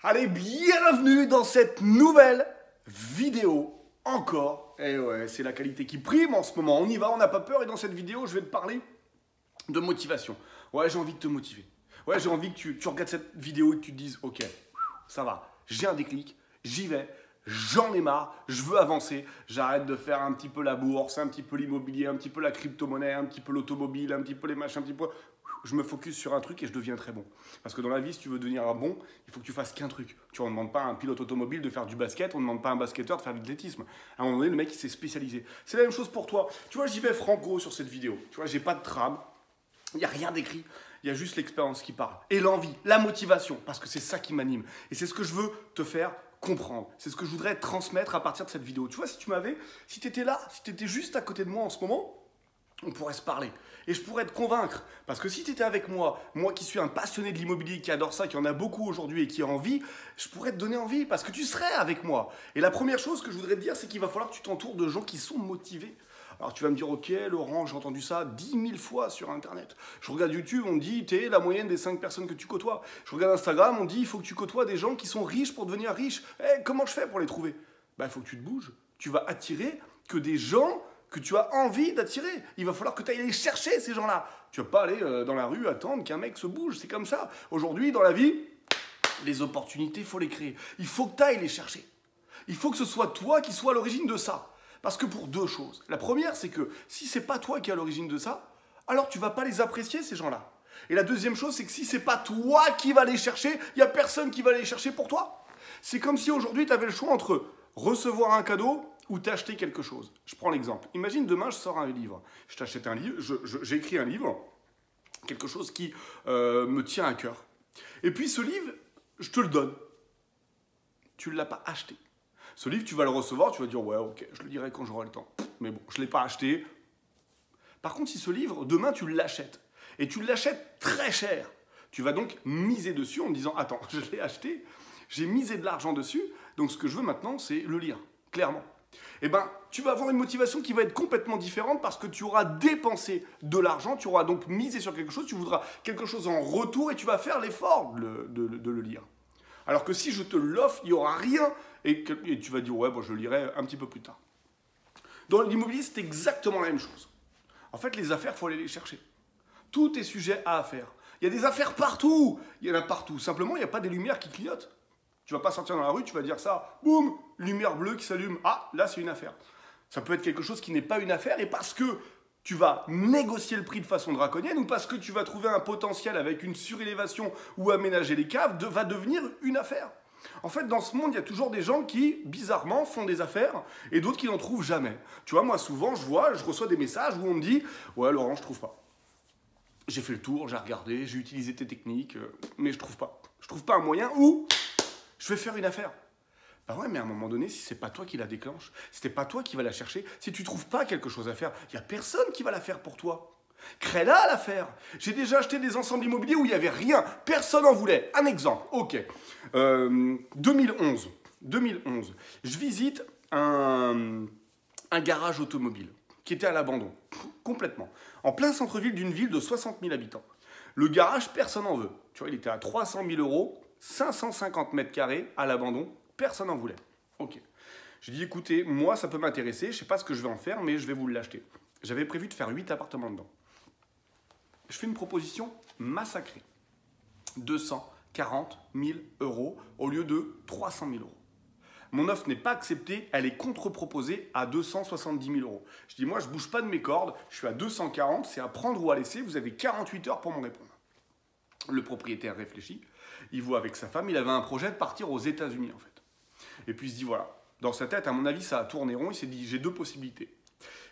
Allez, bienvenue dans cette nouvelle vidéo encore. Et ouais, c'est la qualité qui prime en ce moment. On y va, on n'a pas peur. Et dans cette vidéo, je vais te parler de motivation. Ouais, j'ai envie de te motiver. Ouais, j'ai envie que tu regardes cette vidéo et que tu te dises, ok, ça va, j'ai un déclic, j'y vais, j'en ai marre, je veux avancer, j'arrête de faire un petit peu la bourse, un petit peu l'immobilier, un petit peu la crypto-monnaie, un petit peu l'automobile, un petit peu les machins, un petit peu... Je me focus sur un truc et je deviens très bon. Parce que dans la vie, si tu veux devenir un bon, il faut que tu fasses qu'un truc. Tu vois, on ne demande pas à un pilote automobile de faire du basket, on ne demande pas à un basketteur de faire de l'athlétisme. À un moment donné, le mec, il s'est spécialisé. C'est la même chose pour toi. Tu vois, j'y vais franco sur cette vidéo. Tu vois, j'ai pas de trame, il n'y a rien d'écrit. Il y a juste l'expérience qui parle. Et l'envie, la motivation, parce que c'est ça qui m'anime. Et c'est ce que je veux te faire comprendre. C'est ce que je voudrais transmettre à partir de cette vidéo. Tu vois, si tu étais là, si tu étais juste à côté de moi en ce moment, on pourrait se parler. Et je pourrais te convaincre. Parce que si tu étais avec moi, moi qui suis un passionné de l'immobilier, qui adore ça, qui en a beaucoup aujourd'hui et qui a envie, je pourrais te donner envie parce que tu serais avec moi. Et la première chose que je voudrais te dire, c'est qu'il va falloir que tu t'entoures de gens qui sont motivés. Alors tu vas me dire, ok Laurent, j'ai entendu ça 10 000 fois sur Internet. Je regarde YouTube, on me dit, t'es la moyenne des 5 personnes que tu côtoies. Je regarde Instagram, on me dit, il faut que tu côtoies des gens qui sont riches pour devenir riches. Comment je fais pour les trouver? Il faut que tu te bouges. Tu vas attirer que des gens que tu as envie d'attirer. Il va falloir que tu ailles les chercher, ces gens-là. Tu ne vas pas aller dans la rue attendre qu'un mec se bouge. C'est comme ça. Aujourd'hui, dans la vie, les opportunités, il faut les créer. Il faut que tu ailles les chercher. Il faut que ce soit toi qui sois à l'origine de ça. Parce que pour deux choses. La première, c'est que si ce n'est pas toi qui es à l'origine de ça, alors tu ne vas pas les apprécier, ces gens-là. Et la deuxième chose, c'est que si ce n'est pas toi qui vas les chercher, il n'y a personne qui va les chercher pour toi. C'est comme si aujourd'hui, tu avais le choix entre recevoir un cadeau ou t'acheter quelque chose. Je prends l'exemple. Imagine demain, je sors un livre. Je t'achète un livre, j'écris un livre, quelque chose qui me tient à cœur. Et puis ce livre, je te le donne. Tu ne l'as pas acheté. Ce livre, tu vas le recevoir, tu vas dire, ouais, ok, je le dirai quand j'aurai le temps. Mais bon, je ne l'ai pas acheté. Par contre, si ce livre, demain, tu l'achètes, et tu l'achètes très cher, tu vas donc miser dessus en me disant, attends, je l'ai acheté, j'ai misé de l'argent dessus, donc ce que je veux maintenant, c'est le lire, clairement. Tu vas avoir une motivation qui va être complètement différente parce que tu auras dépensé de l'argent, tu auras donc misé sur quelque chose, tu voudras quelque chose en retour et tu vas faire l'effort de le lire. Alors que si je te l'offre, il n'y aura rien et tu vas dire, ouais, bon, je le lirai un petit peu plus tard. Dans l'immobilier, c'est exactement la même chose. En fait, les affaires, il faut aller les chercher. Tout est sujet à affaires. Il y a des affaires partout. Il y en a partout. Simplement, il n'y a pas des lumières qui clignotent. Tu ne vas pas sortir dans la rue, tu vas dire ça, boum, lumière bleue qui s'allume. Ah, là, c'est une affaire. Ça peut être quelque chose qui n'est pas une affaire et parce que tu vas négocier le prix de façon draconienne ou parce que tu vas trouver un potentiel avec une surélévation ou aménager les caves, va devenir une affaire. En fait, dans ce monde, il y a toujours des gens qui, bizarrement, font des affaires et d'autres qui n'en trouvent jamais. Tu vois, moi, souvent, je reçois des messages où on me dit « Ouais, Laurent, je ne trouve pas. J'ai fait le tour, j'ai regardé, j'ai utilisé tes techniques, mais je ne trouve pas. Je ne trouve pas un moyen où je vais faire une affaire. » Ben ouais, mais à un moment donné, si ce n'est pas toi qui la déclenche, si ce n'est pas toi qui va la chercher, si tu ne trouves pas quelque chose à faire, il n'y a personne qui va la faire pour toi. Crée-la l'affaire. J'ai déjà acheté des ensembles immobiliers où il n'y avait rien. Personne n'en voulait. Un exemple. Ok. 2011. Je visite un garage automobile qui était à l'abandon. Complètement. En plein centre-ville d'une ville de 60 000 habitants. Le garage, personne n'en veut. Tu vois, il était à 300 000 €, 550 mètres carrés à l'abandon. Personne n'en voulait. Ok. J'ai dit, écoutez, moi, ça peut m'intéresser. Je ne sais pas ce que je vais en faire, mais je vais vous l'acheter. J'avais prévu de faire 8 appartements dedans. Je fais une proposition massacrée. 240 000 € au lieu de 300 000 €. Mon offre n'est pas acceptée, elle est contre-proposée à 270 000 €. Je dis, moi, je ne bouge pas de mes cordes, je suis à 240, c'est à prendre ou à laisser, vous avez 48 heures pour m'en répondre. Le propriétaire réfléchit, il voit avec sa femme, il avait un projet de partir aux États-Unis en fait. Et puis il se dit, voilà, dans sa tête, à mon avis, ça a tourné rond, il s'est dit, j'ai deux possibilités.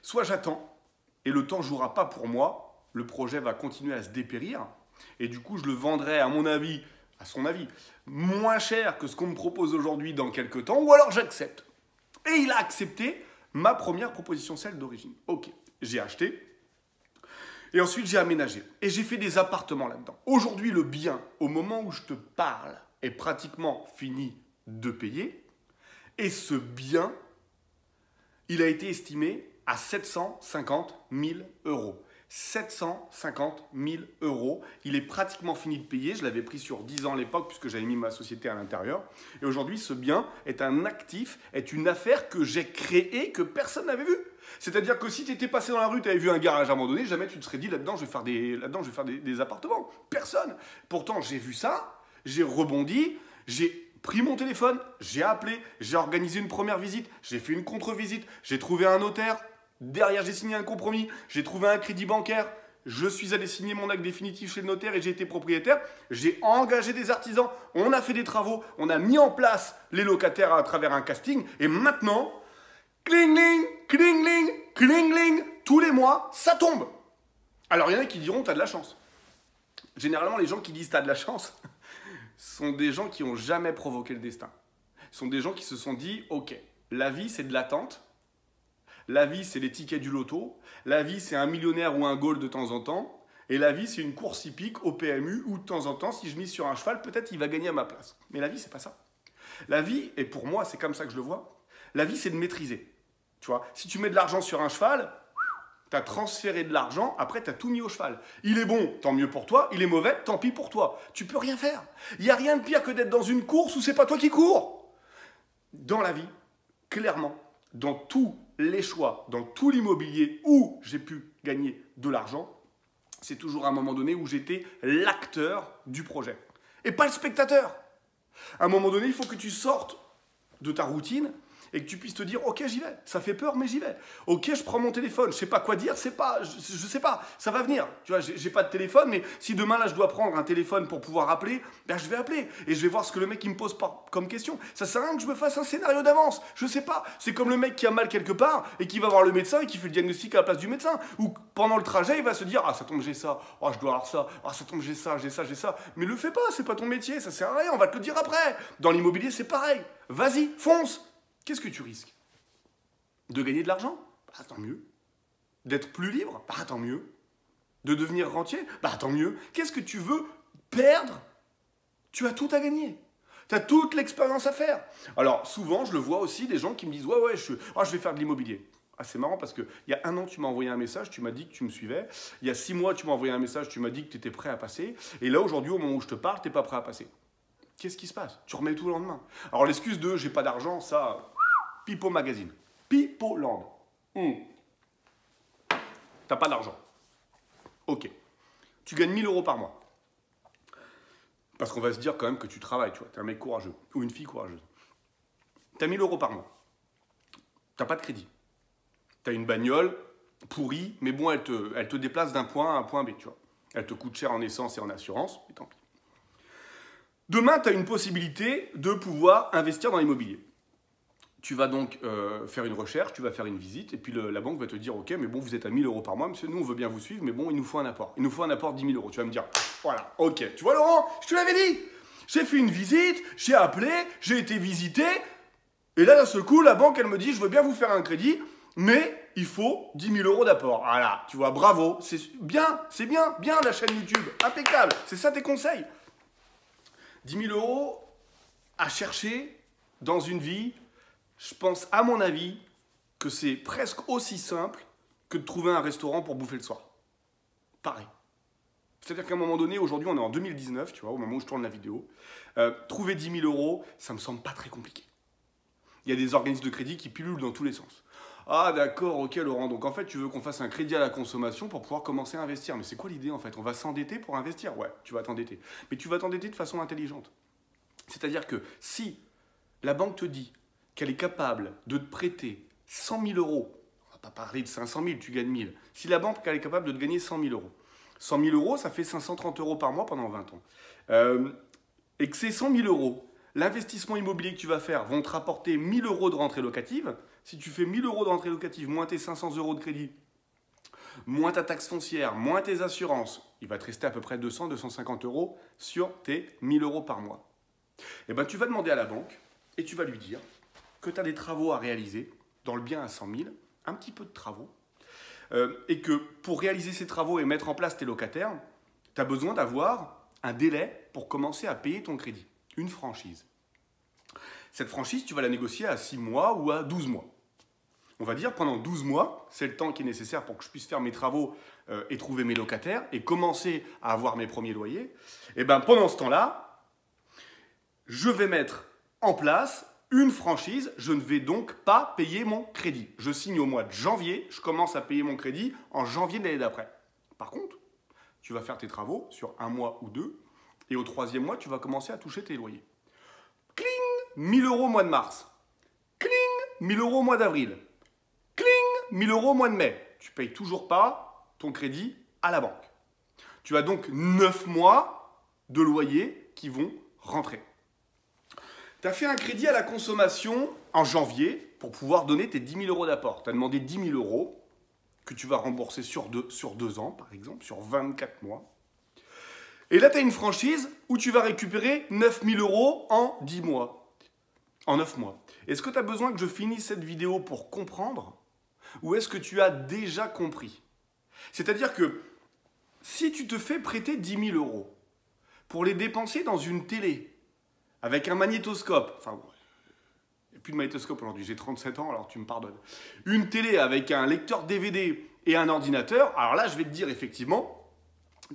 Soit j'attends, et le temps ne jouera pas pour moi, le projet va continuer à se dépérir, et du coup, je le vendrai, à mon avis, à son avis, moins cher que ce qu'on me propose aujourd'hui dans quelques temps, ou alors j'accepte. Et il a accepté ma première proposition, celle d'origine. Ok, j'ai acheté, et ensuite j'ai aménagé, et j'ai fait des appartements là-dedans. Aujourd'hui, le bien, au moment où je te parle, est pratiquement fini de payer, et ce bien, il a été estimé à 750 000 €. 750 000 euros. Il est pratiquement fini de payer. Je l'avais pris sur 10 ans à l'époque puisque j'avais mis ma société à l'intérieur. Et aujourd'hui, ce bien est un actif, est une affaire que j'ai créée, que personne n'avait vue. C'est-à-dire que si tu étais passé dans la rue, tu avais vu un garage à un moment donné, jamais tu te serais dit là-dedans, je vais faire des appartements. Personne. Pourtant, j'ai vu ça, j'ai rebondi, j'ai pris mon téléphone, j'ai appelé, j'ai organisé une première visite, j'ai fait une contre-visite, j'ai trouvé un notaire. Derrière, j'ai signé un compromis, j'ai trouvé un crédit bancaire, je suis allé signer mon acte définitif chez le notaire et j'ai été propriétaire. J'ai engagé des artisans, on a fait des travaux, on a mis en place les locataires à travers un casting. Et maintenant, cling-ling, cling-ling, cling-ling, tous les mois, ça tombe. Alors, il y en a qui diront, t'as de la chance. Généralement, les gens qui disent t'as de la chance sont des gens qui n'ont jamais provoqué le destin. Ce sont des gens qui se sont dit, ok, la vie, c'est de l'attente. La vie, c'est les tickets du loto. La vie, c'est un millionnaire ou un goal de temps en temps. Et la vie, c'est une course hippique au PMU où de temps en temps, si je mise sur un cheval, peut-être il va gagner à ma place. Mais la vie, c'est pas ça. La vie, et pour moi, c'est comme ça que je le vois, la vie, c'est de maîtriser. Tu vois, si tu mets de l'argent sur un cheval, tu as transféré de l'argent, après tu as tout mis au cheval. Il est bon, tant mieux pour toi. Il est mauvais, tant pis pour toi. Tu peux rien faire. Il n'y a rien de pire que d'être dans une course où c'est pas toi qui cours. Dans la vie, clairement, dans tous les choix, dans tout l'immobilier où j'ai pu gagner de l'argent, c'est toujours à un moment donné où j'étais l'acteur du projet et pas le spectateur. À un moment donné, il faut que tu sortes de ta routine et que tu puisses te dire, ok, j'y vais. Ça fait peur, mais j'y vais. Ok, je prends mon téléphone. Je sais pas quoi dire, je sais pas. Ça va venir. Tu vois, j'ai pas de téléphone, mais si demain là je dois prendre un téléphone pour pouvoir appeler, ben je vais appeler et je vais voir ce que le mec il me pose comme question. Ça sert à rien que je me fasse un scénario d'avance. Je sais pas. C'est comme le mec qui a mal quelque part et qui va voir le médecin et qui fait le diagnostic à la place du médecin. Ou pendant le trajet, il va se dire, ah ça tombe j'ai ça. Oh je dois avoir ça. Ah ça tombe j'ai ça, j'ai ça, j'ai ça. Mais le fais pas. C'est pas ton métier. Ça sert à rien. On va te le dire après. Dans l'immobilier, c'est pareil. Vas-y, fonce. Qu'est-ce que tu risques? De gagner de l'argent? Bah, tant mieux. D'être plus libre? Bah, tant mieux. De devenir rentier? Bah, tant mieux. Qu'est-ce que tu veux perdre? Tu as tout à gagner. Tu as toute l'expérience à faire. Alors, souvent, je le vois aussi, des gens qui me disent « Ouais, je vais faire de l'immobilier. » Ah, c'est marrant parce qu'il y a un an, tu m'as envoyé un message, tu m'as dit que tu me suivais. Il y a 6 mois, tu m'as envoyé un message, tu m'as dit que tu étais prêt à passer. Et là, aujourd'hui, au moment où je te parle, tu n'es pas prêt à passer. Qu'est-ce qui se passe? Tu remets tout le lendemain. Alors, l'excuse de « j'ai pas d'argent », ça... Pipo Magazine. Pipo Land. T'as pas d'argent. Ok. Tu gagnes 1000 euros par mois. Parce qu'on va se dire quand même que tu travailles, tu vois. T'es un mec courageux. Ou une fille courageuse. T'as 1000 euros par mois. T'as pas de crédit. T'as une bagnole pourrie, mais bon, elle te déplace d'un point A à un point B, tu vois. Elle te coûte cher en essence et en assurance, mais tant pis. Demain, tu as une possibilité de pouvoir investir dans l'immobilier. Tu vas donc faire une recherche, tu vas faire une visite, et puis la banque va te dire « Ok, mais bon, vous êtes à 1000 euros par mois, monsieur, nous, on veut bien vous suivre, mais bon, il nous faut un apport. Il nous faut un apport de 10 000 euros. » Tu vas me dire « Voilà, ok. Tu vois, Laurent, je te l'avais dit. J'ai fait une visite, j'ai appelé, j'ai été visité, et là, d'un seul coup, la banque, elle me dit « Je veux bien vous faire un crédit, mais il faut 10 000 euros d'apport. » Voilà, tu vois, bravo. C'est bien la chaîne YouTube. Impeccable. C'est ça tes conseils. 10 000 euros à chercher dans une vie. Je pense, à mon avis, que c'est presque aussi simple que de trouver un restaurant pour bouffer le soir. Pareil. C'est-à-dire qu'à un moment donné, aujourd'hui, on est en 2019, tu vois, au moment où je tourne la vidéo. Trouver 10 000 euros, ça me semble pas très compliqué. Il y a des organismes de crédit qui pilulent dans tous les sens. Ah d'accord, ok Laurent, donc en fait, tu veux qu'on fasse un crédit à la consommation pour pouvoir commencer à investir. Mais c'est quoi l'idée en fait? On va s'endetter pour investir? Ouais, tu vas t'endetter. Mais tu vas t'endetter de façon intelligente. C'est-à-dire que si la banque te dit qu'elle est capable de te prêter 100 000 euros, on va pas parler de 500 000, tu gagnes 1000. Si la banque elle est capable de te gagner 100 000 euros, 100 000 euros, ça fait 530 euros par mois pendant 20 ans. Et que ces 100 000 euros, l'investissement immobilier que tu vas faire vont te rapporter 1 000 euros de rentrée locative. Si tu fais 1 000 euros de rentrée locative, moins tes 500 euros de crédit, moins ta taxe foncière, moins tes assurances, il va te rester à peu près 200-250 euros sur tes 1 000 euros par mois. Et ben, tu vas demander à la banque et tu vas lui dire que tu as des travaux à réaliser dans le bien à 100 000, un petit peu de travaux, et que pour réaliser ces travaux et mettre en place tes locataires, tu as besoin d'avoir un délai pour commencer à payer ton crédit, une franchise. Cette franchise, tu vas la négocier à 6 mois ou à 12 mois. On va dire pendant 12 mois, c'est le temps qui est nécessaire pour que je puisse faire mes travaux et trouver mes locataires et commencer à avoir mes premiers loyers. Et bien pendant ce temps-là, je vais mettre en place une franchise. Je ne vais donc pas payer mon crédit. Je signe au mois de janvier, je commence à payer mon crédit en janvier de l'année d'après. Par contre, tu vas faire tes travaux sur un mois ou deux et au troisième mois, tu vas commencer à toucher tes loyers. Cling, 1000 € au mois de mars. Cling, 1000 € au mois d'avril. Cling, 1000 € au mois de mai. Tu ne payes toujours pas ton crédit à la banque. Tu as donc 9 mois de loyer qui vont rentrer. Tu as fait un crédit à la consommation en janvier pour pouvoir donner tes 10 000 € d'apport. Tu as demandé 10 000 € que tu vas rembourser sur 2 ans, par exemple, sur 24 mois. Et là, tu as une franchise où tu vas récupérer 9 000 € en 10 mois, en 9 mois. Est-ce que tu as besoin que je finisse cette vidéo pour comprendre ou est-ce que tu as déjà compris? C'est-à-dire que si tu te fais prêter 10 000 € pour les dépenser dans une télé, avec un magnétoscope, enfin, il n'y a plus de magnétoscope aujourd'hui, j'ai 37 ans, alors tu me pardonnes. Une télé avec un lecteur DVD et un ordinateur, alors là, je vais te dire effectivement,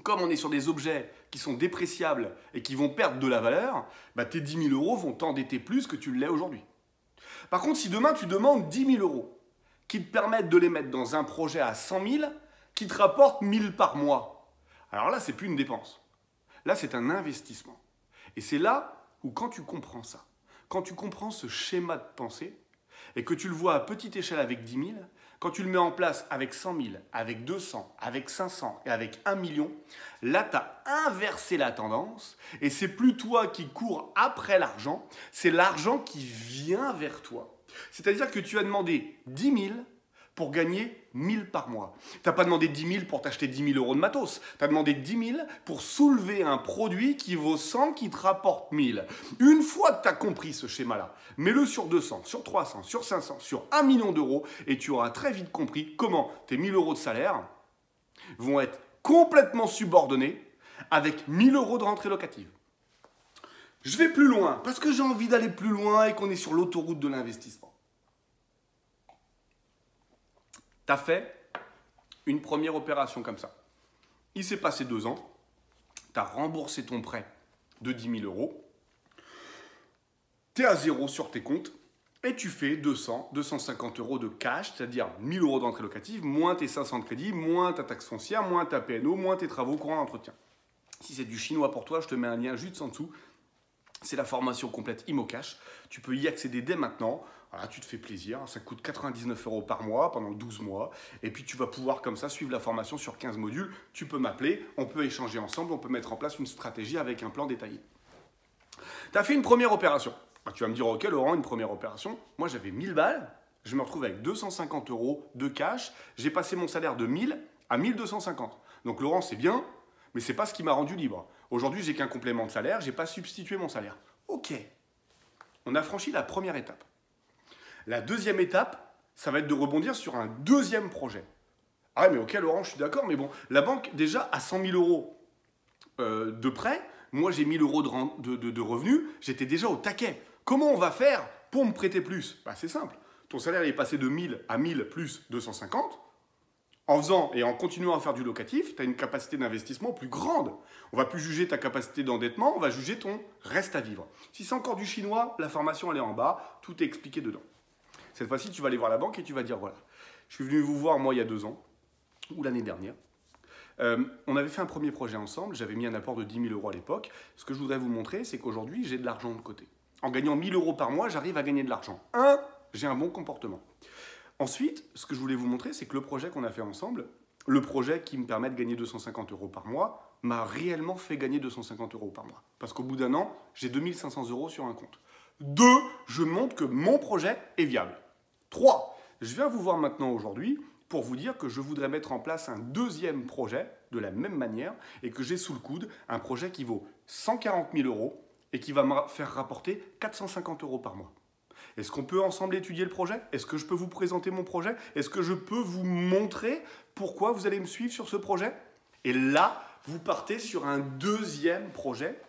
comme on est sur des objets qui sont dépréciables et qui vont perdre de la valeur, bah tes 10 000 € vont t'endetter plus que tu l'es aujourd'hui. Par contre, si demain tu demandes 10 000 € qui te permettent de les mettre dans un projet à 100 000 qui te rapporte 1 000 par mois, alors là, c'est plus une dépense. Là, c'est un investissement. Et c'est là où quand tu comprends ça, quand tu comprends ce schéma de pensée et que tu le vois à petite échelle avec 10 000, quand tu le mets en place avec 100 000, avec 200, avec 500 et avec 1 million, là, tu as inversé la tendance et c'est plus toi qui cours après l'argent, c'est l'argent qui vient vers toi. C'est-à-dire que tu as demandé 10 000 pour gagner 1 000 par mois. Tu n'as pas demandé 10 000 pour t'acheter 10 000 € de matos. Tu as demandé 10 000 pour soulever un produit qui vaut 100, qui te rapporte 1 000. Une fois que tu as compris ce schéma-là, mets-le sur 200, sur 300, sur 500, sur 1 million d'euros et tu auras très vite compris comment tes 1 000 € de salaire vont être complètement subordonnés avec 1 000 € de rentrée locative. Je vais plus loin parce que j'ai envie d'aller plus loin et qu'on est sur l'autoroute de l'investissement. Tu as fait une première opération comme ça. Il s'est passé 2 ans, tu as remboursé ton prêt de 10 000 €, tu es à zéro sur tes comptes et tu fais 200, 250 € de cash, c'est-à-dire 1 000 € d'entrée locative, moins tes 500 de crédit, moins ta taxe foncière, moins ta PNO, moins tes travaux courants d'entretien. Si c'est du chinois pour toi, je te mets un lien juste en dessous. C'est la formation complète ImoCash. Tu peux y accéder dès maintenant. Voilà, tu te fais plaisir. Ça coûte 99 € par mois pendant 12 mois. Et puis, tu vas pouvoir comme ça suivre la formation sur 15 modules. Tu peux m'appeler, on peut échanger ensemble, on peut mettre en place une stratégie avec un plan détaillé. Tu as fait une première opération. Alors, tu vas me dire, ok Laurent, une première opération. Moi, j'avais 1000 balles. Je me retrouve avec 250 € de cash. J'ai passé mon salaire de 1000 à 1250. Donc, Laurent, c'est bien, mais ce n'est pas ce qui m'a rendu libre. Aujourd'hui, j'ai qu'un complément de salaire, je n'ai pas substitué mon salaire. Ok, on a franchi la première étape. La deuxième étape, ça va être de rebondir sur un deuxième projet. Ah mais ok Laurent, je suis d'accord, mais bon, la banque déjà a 100 000 € de prêt, moi j'ai 1 000 € de revenus, j'étais déjà au taquet. Comment on va faire pour me prêter plus? Bah, c'est simple, ton salaire est passé de 1000 à 1000 plus 250. En faisant et en continuant à faire du locatif, tu as une capacité d'investissement plus grande. On ne va plus juger ta capacité d'endettement, on va juger ton reste à vivre. Si c'est encore du chinois, la formation elle est en bas, tout est expliqué dedans. Cette fois-ci, tu vas aller voir la banque et tu vas dire voilà, je suis venu vous voir moi il y a 2 ans, ou l'année dernière. On avait fait un premier projet ensemble, j'avais mis un apport de 10 000 € à l'époque. Ce que je voudrais vous montrer, c'est qu'aujourd'hui, j'ai de l'argent de côté. En gagnant 1 000 € par mois, j'arrive à gagner de l'argent. J'ai un bon comportement. Ensuite, ce que je voulais vous montrer, c'est que le projet qu'on a fait ensemble, le projet qui me permet de gagner 250 € par mois, m'a réellement fait gagner 250 € par mois. Parce qu'au bout d'1 an, j'ai 2 500 € sur un compte. 2, je montre que mon projet est viable. 3, je viens vous voir maintenant aujourd'hui pour vous dire que je voudrais mettre en place un deuxième projet de la même manière et que j'ai sous le coude un projet qui vaut 140 000 € et qui va me faire rapporter 450 € par mois. Est-ce qu'on peut ensemble étudier le projet? Est-ce que je peux vous présenter mon projet? Est-ce que je peux vous montrer pourquoi vous allez me suivre sur ce projet? Et là, vous partez sur un deuxième projet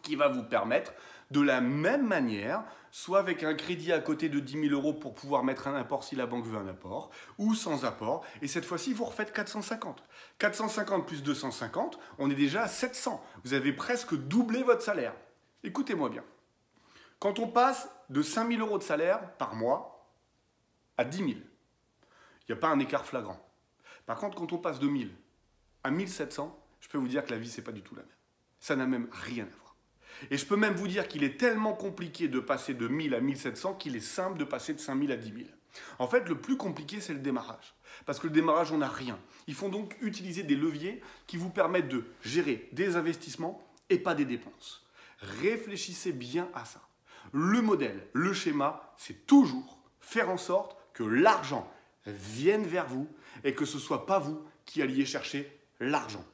qui va vous permettre De la même manière, soit avec un crédit à côté de 10 000 € pour pouvoir mettre un apport si la banque veut un apport, ou sans apport, et cette fois-ci, vous refaites 450. 450 plus 250, on est déjà à 700. Vous avez presque doublé votre salaire. Écoutez-moi bien. Quand on passe de 5 000 € de salaire par mois à 10 000, il n'y a pas un écart flagrant. Par contre, quand on passe de 1 000 à 1 700, je peux vous dire que la vie, ce n'est pas du tout la même. Ça n'a même rien à voir. Et je peux même vous dire qu'il est tellement compliqué de passer de 1 000 à 1 700 qu'il est simple de passer de 5 000 à 10 000. En fait, le plus compliqué, c'est le démarrage. Parce que le démarrage, on n'a rien. Il faut donc utiliser des leviers qui vous permettent de gérer des investissements et pas des dépenses. Réfléchissez bien à ça. Le modèle, le schéma, c'est toujours faire en sorte que l'argent vienne vers vous et que ce ne soit pas vous qui alliez chercher l'argent.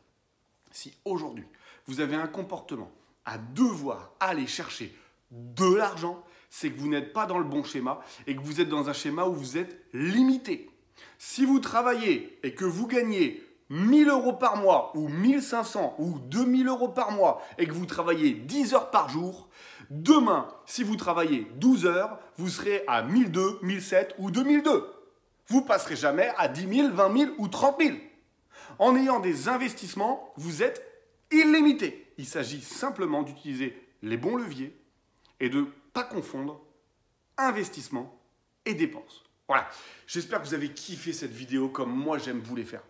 Si aujourd'hui, vous avez un comportement à devoir aller chercher de l'argent, c'est que vous n'êtes pas dans le bon schéma et que vous êtes dans un schéma où vous êtes limité. Si vous travaillez et que vous gagnez 1 000 € par mois ou 1 500 ou 2 000 € par mois et que vous travaillez 10 heures par jour, demain, si vous travaillez 12 heures, vous serez à 1 200, 1 700 ou 2 200. Vous ne passerez jamais à 10 000, 20 000 ou 30 000. En ayant des investissements, vous êtes illimité. Il s'agit simplement d'utiliser les bons leviers et de ne pas confondre investissement et dépenses. Voilà, j'espère que vous avez kiffé cette vidéo comme moi j'aime vous les faire.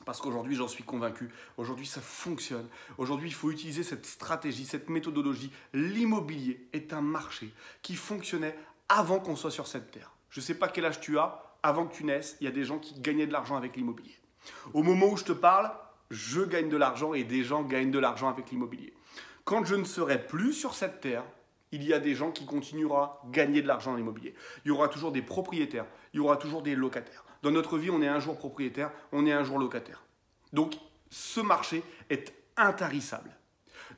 Parce qu'aujourd'hui, j'en suis convaincu. Aujourd'hui, ça fonctionne. Aujourd'hui, il faut utiliser cette stratégie, cette méthodologie. L'immobilier est un marché qui fonctionnait avant qu'on soit sur cette terre. Je ne sais pas quel âge tu as. Avant que tu naisses, il y a des gens qui gagnaient de l'argent avec l'immobilier. Au moment où je te parle, je gagne de l'argent et des gens gagnent de l'argent avec l'immobilier. Quand je ne serai plus sur cette terre, il y a des gens qui continueront à gagner de l'argent dans l'immobilier. Il y aura toujours des propriétaires, il y aura toujours des locataires. Dans notre vie, on est un jour propriétaire, on est un jour locataire. Donc, ce marché est intarissable.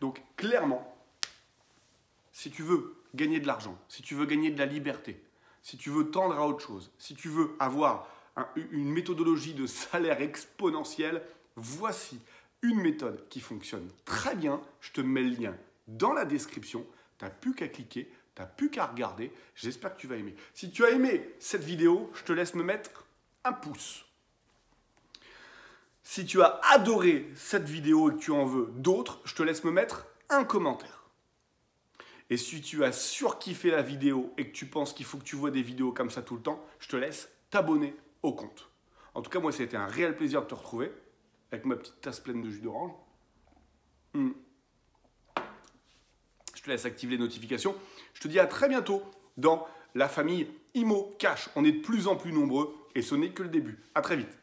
Donc, clairement, si tu veux gagner de l'argent, si tu veux gagner de la liberté, si tu veux tendre à autre chose, si tu veux avoir une méthodologie de salaire exponentielle, voici une méthode qui fonctionne très bien. Je te mets le lien dans la description. Tu n'as plus qu'à cliquer, tu n'as plus qu'à regarder. J'espère que tu vas aimer. Si tu as aimé cette vidéo, je te laisse me mettre un pouce. Si tu as adoré cette vidéo et que tu en veux d'autres, je te laisse me mettre un commentaire. Et si tu as surkiffé la vidéo et que tu penses qu'il faut que tu vois des vidéos comme ça tout le temps, je te laisse t'abonner au compte. En tout cas, moi, ça a été un réel plaisir de te retrouver avec ma petite tasse pleine de jus d'orange. Je te laisse activer les notifications. Je te dis à très bientôt dans la famille Imo Cash. On est de plus en plus nombreux et ce n'est que le début. À très vite.